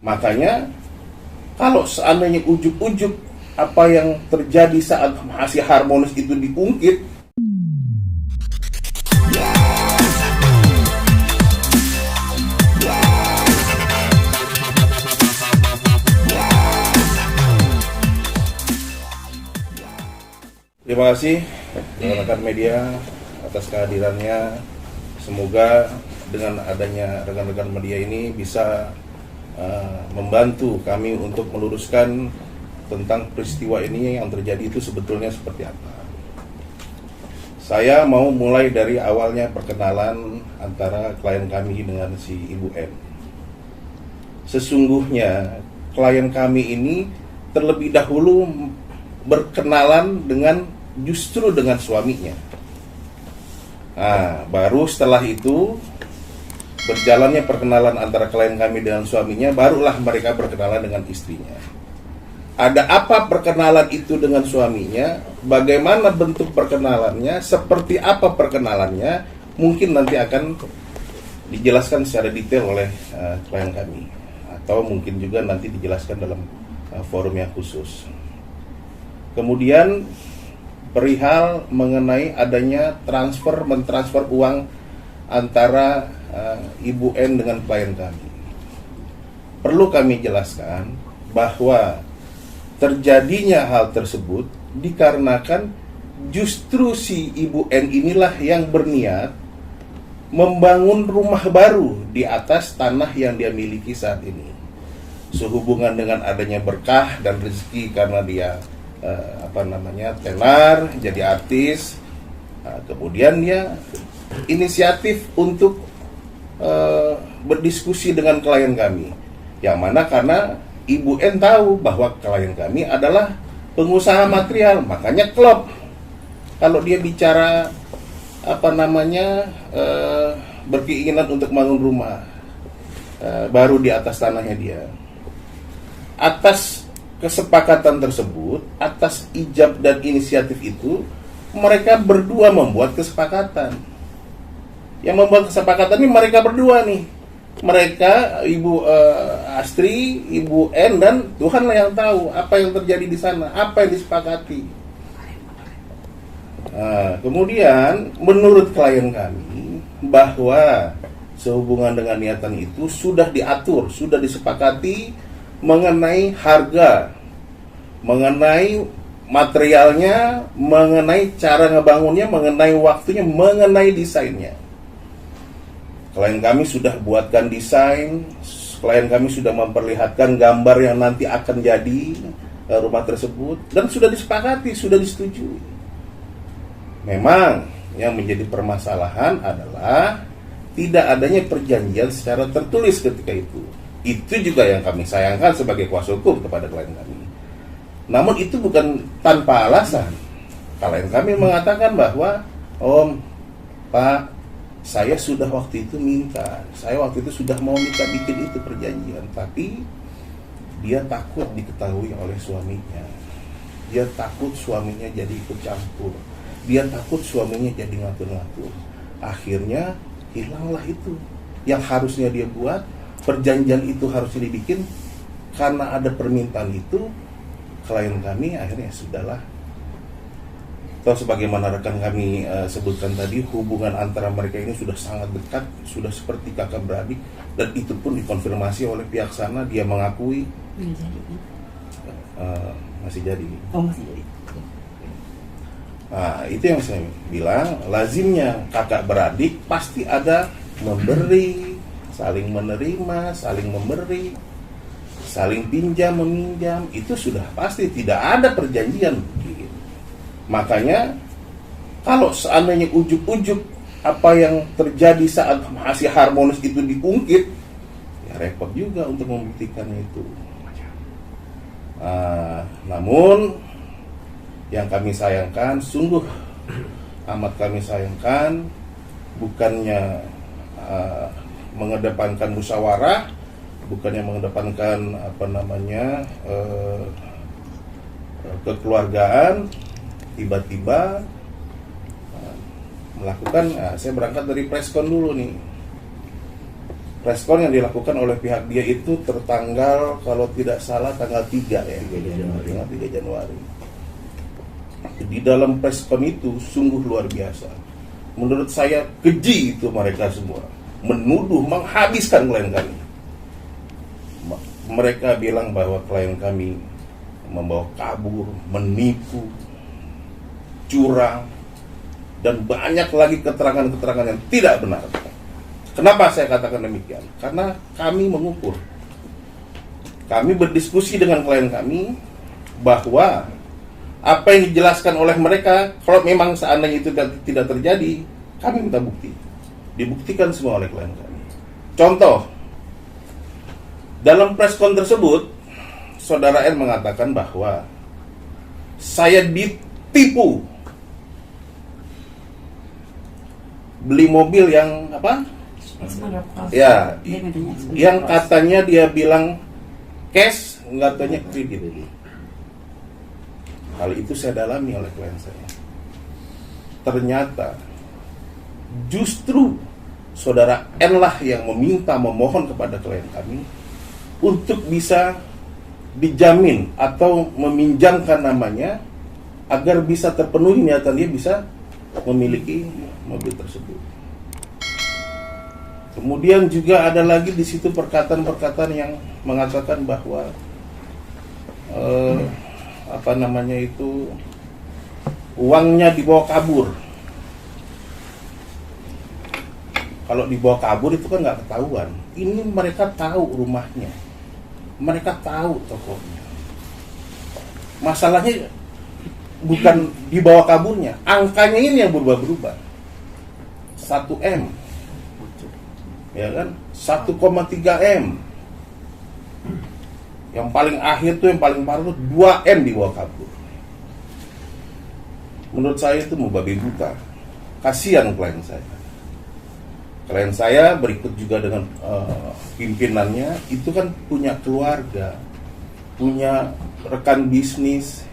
Makanya kalau seandainya ujuk-ujuk apa yang terjadi saat masih harmonis itu diungkit, terima kasih rekan-rekan media atas kehadirannya. Semoga dengan adanya rekan-rekan media ini bisa membantu kami untuk meluruskan tentang peristiwa ini yang terjadi itu sebetulnya seperti apa. Saya mau mulai dari awalnya perkenalan antara klien kami dengan si Ibu M. Sesungguhnya klien kami ini terlebih dahulu berkenalan justru dengan suaminya. Nah, baru setelah itu berjalannya perkenalan antara klien kami dengan suaminya, barulah mereka berkenalan dengan istrinya. Ada apa perkenalan itu dengan suaminya, bagaimana bentuk perkenalannya, seperti apa perkenalannya, mungkin nanti akan dijelaskan secara detail oleh klien kami, atau mungkin juga nanti dijelaskan dalam forum yang khusus. Kemudian perihal mengenai adanya mentransfer uang antara Ibu N dengan klien kami. Perlu kami jelaskan bahwa terjadinya hal tersebut dikarenakan justru si Ibu N inilah yang berniat membangun rumah baru di atas tanah yang dia miliki saat ini. Sehubungan dengan adanya berkah dan rezeki karena dia tenar, jadi artis. Kemudian dia inisiatif untuk berdiskusi dengan klien kami, yang mana karena Ibu N tahu bahwa klien kami adalah pengusaha material, makanya klop kalau dia bicara berkeinginan untuk bangun rumah baru di atas tanahnya dia. Atas kesepakatan tersebut, atas ijab dan inisiatif itu, mereka berdua membuat kesepakatan. Yang membuat kesepakatan ini mereka berdua nih. Mereka, Ibu Astri, Ibu N, dan Tuhanlah yang tahu apa yang terjadi di sana, apa yang disepakati. Nah, kemudian menurut klien kami bahwa sehubungan dengan niatan itu sudah diatur, sudah disepakati mengenai harga, mengenai materialnya, mengenai cara ngebangunnya, mengenai waktunya, mengenai desainnya. Klien kami sudah buatkan desain, klien kami sudah memperlihatkan gambar yang nanti akan jadi rumah tersebut, dan sudah disepakati, sudah disetujui. Memang yang menjadi permasalahan adalah tidak adanya perjanjian secara tertulis ketika itu. Itu juga yang kami sayangkan sebagai kuasa hukum kepada klien kami. Namun itu bukan tanpa alasan. Klien kami mengatakan bahwa, Om, Pak, saya sudah waktu itu minta, saya waktu itu sudah mau minta bikin itu perjanjian, tapi dia takut diketahui oleh suaminya. Dia takut suaminya jadi ikut campur. Dia takut suaminya jadi ngatur-ngatur. Akhirnya hilanglah itu. Yang harusnya dia buat, perjanjian itu harusnya dibikin, karena ada permintaan itu, klien kami akhirnya sudahlah. Atau sebagaimana rekan kami sebutkan tadi, hubungan antara mereka ini sudah sangat dekat, sudah seperti kakak beradik, dan itu pun dikonfirmasi oleh pihak sana, dia mengakui masih jadi. Masih jadi. Nah, itu yang saya bilang, lazimnya kakak beradik pasti ada memberi, saling menerima, saling memberi, saling pinjam meminjam, itu sudah pasti, tidak ada perjanjian. Makanya kalau seandainya ujuk-ujuk apa yang terjadi saat masih harmonis itu diungkit, ya repot juga untuk membuktikannya itu. Namun yang kami sayangkan, sungguh amat kami sayangkan, bukannya mengedepankan musyawarah, bukannya mengedepankan kekeluargaan, tiba-tiba melakukan, saya berangkat dari preskon dulu nih. Respon yang dilakukan oleh pihak dia itu tertanggal, kalau tidak salah tanggal 3 ya, 3 Januari. Di dalam preskon itu sungguh luar biasa. Menurut saya keji itu mereka semua, menuduh, menghabiskan klien kami. Mereka bilang bahwa klien kami membawa kabur, menipu, curang, dan banyak lagi keterangan-keterangan yang tidak benar. Kenapa saya katakan demikian? Karena kami mengukur, kami berdiskusi dengan klien kami bahwa apa yang dijelaskan oleh mereka, kalau memang seandainya itu tidak terjadi, kami minta bukti. Dibuktikan semua oleh klien kami. Contoh, dalam preskon tersebut, Saudara N mengatakan bahwa saya ditipu beli mobil yang apa? Ya, yang katanya dia bilang cash, nggak tanya kredit. Hal itu saya dalami oleh klien saya. Ternyata justru Saudara N lah yang memohon kepada klien kami untuk bisa dijamin atau meminjamkan namanya agar bisa terpenuhi niatan dia bisa memiliki mobil tersebut. Kemudian juga ada lagi di situ perkataan-perkataan yang mengatakan bahwa uangnya dibawa kabur. Kalau dibawa kabur itu kan nggak ketahuan. Ini mereka tahu rumahnya, mereka tahu tokonya. Masalahnya bukan dibawa kaburnya, angkanya ini yang berubah-berubah. 1 M, ya kan? 1,3 M. Yang paling akhir tuh, yang paling parah tuh 2 M dibawa kabur. Menurut saya itu mau babi buta. Kasihan klien saya. Klien saya berikut juga dengan pimpinannya, itu kan punya keluarga, punya rekan bisnis,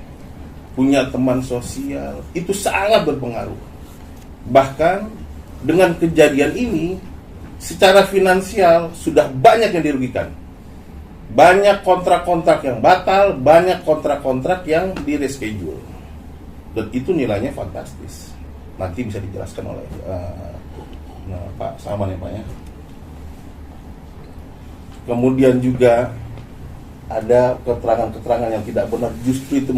punya teman sosial, itu sangat berpengaruh. Bahkan dengan kejadian ini, secara finansial sudah banyak yang dirugikan. Banyak kontrak-kontrak yang batal, banyak kontrak-kontrak yang di-reschedule. Dan itu nilainya fantastis. Nanti bisa dijelaskan oleh Pak Saman ya Pak ya. Kemudian juga ada keterangan-keterangan yang tidak benar, justru itu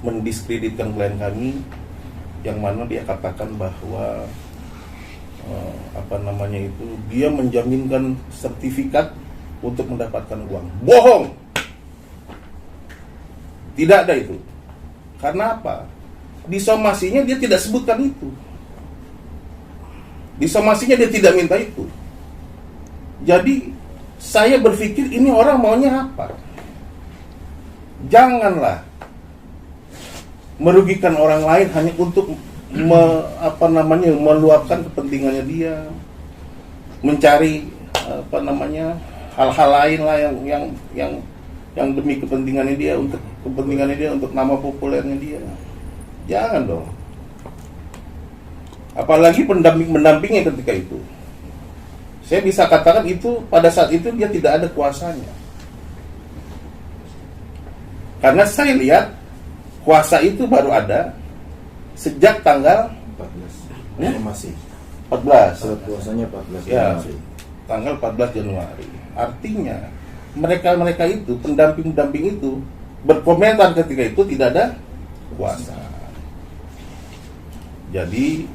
mendiskreditkan klien kami, yang mana dia katakan bahwa dia menjaminkan sertifikat untuk mendapatkan uang. Bohong. Tidak ada itu. Karena apa? Di somasinya dia tidak sebutkan itu. Di somasinya dia tidak minta itu. Jadi saya berpikir ini orang maunya apa? Janganlah merugikan orang lain hanya untuk meluapkan kepentingannya dia, mencari hal-hal lain lah yang demi kepentingannya dia, untuk nama populernya dia. Jangan dong. Apalagi mendampingi ketika itu. Saya bisa katakan itu pada saat itu dia tidak ada kuasanya. Karena saya lihat kuasa itu baru ada sejak tanggal 14. Masih 14. Surat kuasanya 14 Ya, Januari. tanggal 14 Januari. Artinya mereka itu, pendamping-pendamping itu berkomentar ketika itu tidak ada kuasa. Jadi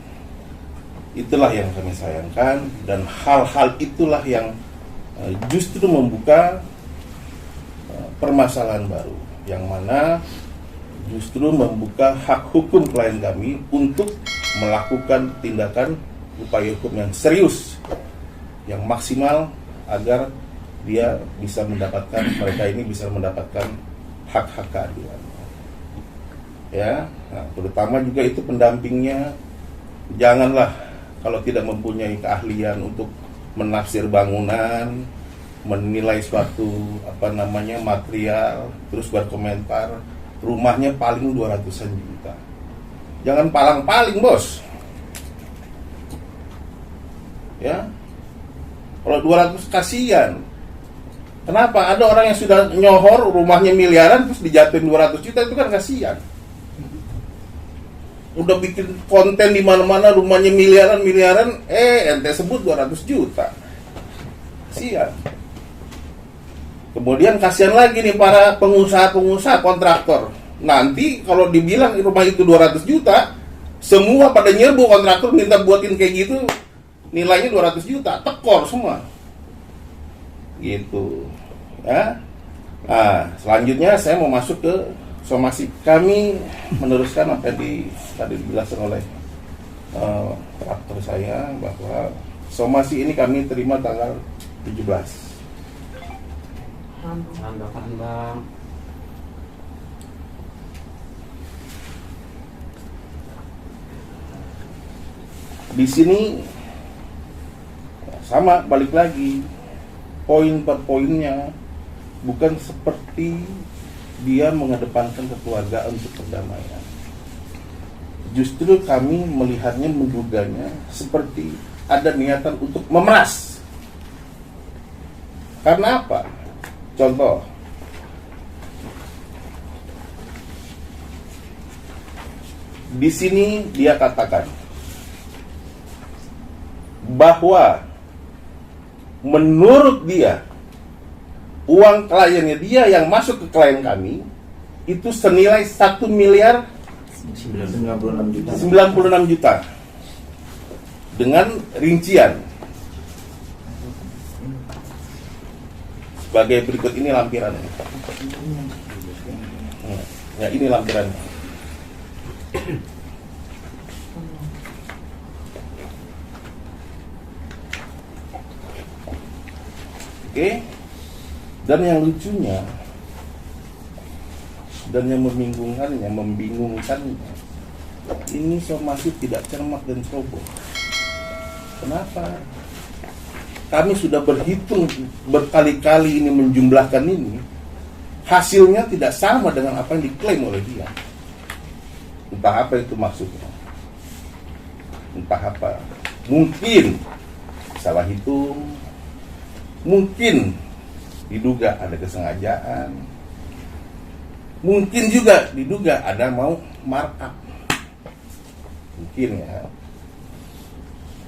itulah yang kami sayangkan, dan hal-hal itulah yang justru membuka permasalahan baru, yang mana justru membuka hak hukum klien kami untuk melakukan tindakan upaya hukum yang serius, yang maksimal, agar dia bisa mendapatkan, mereka ini bisa mendapatkan hak-hak keadilan. Ya, nah, terutama juga itu pendampingnya, janganlah kalau tidak mempunyai keahlian untuk menafsir bangunan, menilai suatu material, terus berkomentar, rumahnya paling 200-an juta. Jangan paling-paling, bos. Ya. Kalau 200 kasihan. Kenapa? Ada orang yang sudah nyohor rumahnya miliaran terus dijatuhin 200 juta, itu kan kasihan. Udah bikin konten di mana-mana rumahnya miliaran, ente sebut 200 juta. Kasihan. Kemudian kasihan lagi nih para pengusaha-pengusaha kontraktor. Nanti kalau dibilang rumah itu 200 juta, semua pada nyerbu kontraktor minta buatin kayak gitu, nilainya 200 juta, tekor semua. Gitu. Ya. Nah, selanjutnya saya mau masuk ke somasi. Kami meneruskan apa yang tadi dijelaskan oleh traktor saya, bahwa somasi ini kami terima tanggal 17. Tanggapan Bang. Di sini sama, balik lagi poin per poinnya, bukan seperti dia mengedepankan kekeluargaan untuk perdamaian. Justru kami melihatnya, menduganya seperti ada niatan untuk memeras. Karena apa? Contoh, di sini dia katakan bahwa menurut dia uang kliennya dia yang masuk ke klien kami itu senilai 1 miliar 96 juta dengan rincian sebagai berikut. Ini lampirannya. Ya, ini lampirannya. Oke. Dan yang lucunya dan yang membingungkannya, ini somasi tidak cermat dan ceroboh. Kenapa? Kami sudah berhitung berkali-kali ini, menjumlahkan ini, hasilnya tidak sama dengan apa yang diklaim oleh dia. Entah apa itu maksudnya, entah apa. Mungkin salah hitung, mungkin diduga ada kesengajaan, mungkin juga diduga ada mau markup, mungkin ya.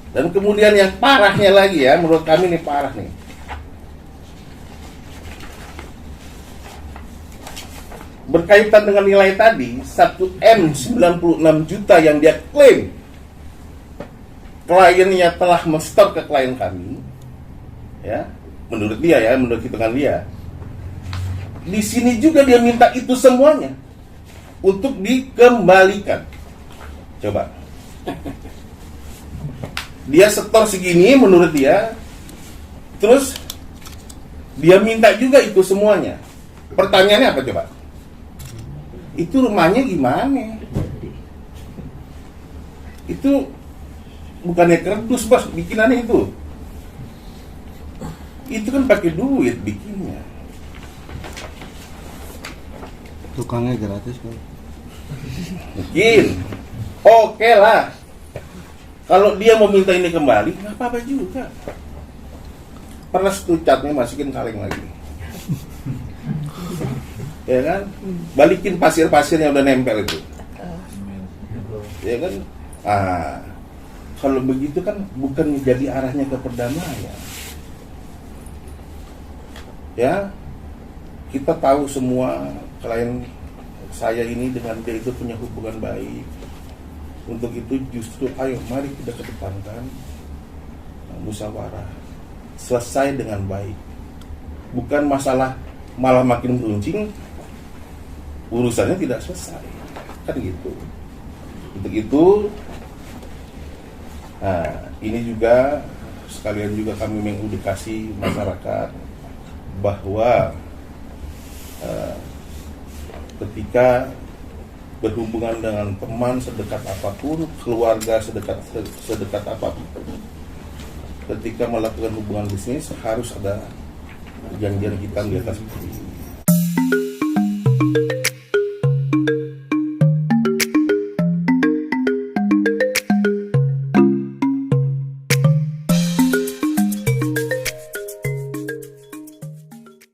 Dan kemudian yang parahnya lagi ya, menurut kami ini parah nih. Berkaitan dengan nilai tadi, 1M 96 juta yang dia klaim kliennya telah men-store ke klien kami, ya, menurut dia ya, menurut hitungan dia. Di sini juga dia minta itu semuanya untuk dikembalikan. Coba. Dia setor segini menurut dia, terus dia minta juga itu semuanya. Pertanyaannya apa coba? Itu rumahnya gimana? Itu bukannya kerdus, Bos, bikinannya itu. Itu kan pakai duit bikinnya. Tukangnya gratis, Bang. Mungkin. Oke lah. Kalau dia mau minta ini kembali, nggak apa-apa juga. Pernah catnya masukin kaleng lagi. Ya kan? Balikin pasir-pasir yang udah nempel itu. Ya kan? Kalau begitu kan bukan menjadi arahnya ke perdamaian. Ya, kita tahu semua klien saya ini dengan dia itu punya hubungan baik. Untuk itu justru ayo mari kita kedepankan musyawarah, selesai dengan baik. Bukan masalah malah makin meruncing, urusannya tidak selesai, kan gitu. Untuk itu, ini juga sekalian juga kami mengedukasi masyarakat bahwa ketika berhubungan dengan teman sedekat apapun, keluarga sedekat apapun, ketika melakukan hubungan bisnis harus ada perjanjian hitam di atas putih.